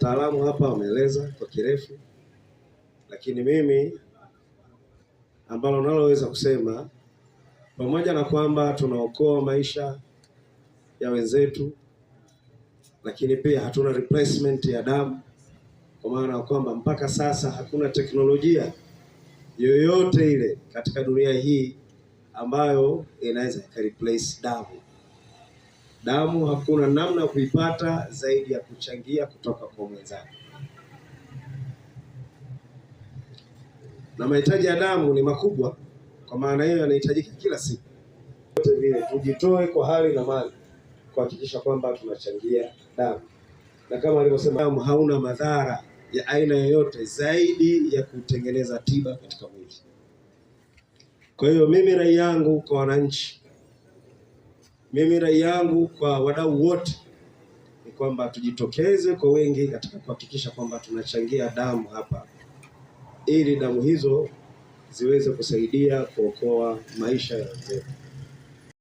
Wataalamu hapa wameeleza kwa kirefu, lakini mimi ambalo naloweza kusema, pamoja na kwamba tunaokoa maisha ya wenzetu, lakini pia hatuna replacement ya damu, kwa maana ya kwamba mpaka sasa hakuna teknolojia yoyote ile katika dunia hii ambayo inaweza replace damu. Damu hakuna namna ya kuipata zaidi ya kuchangia kutoka kwa mwenzako. Na mahitaji ya damu ni makubwa, kwa maana hiyo yanahitajika kila siku. Yote vile tujitoe kwa hali na mali kuhakikisha kwamba tunachangia damu. Na kama alivyosema, damu hauna madhara ya aina yoyote zaidi ya kutengeneza tiba katika mwili. Kwa hiyo mimi rai yangu kwa wananchi, mimi rai yangu kwa wadau wote ni kwamba tujitokeze kwa wengi katika kuhakikisha kwamba tunachangia damu hapa, ili damu hizo ziweze kusaidia kuokoa maisha ya wenzetu.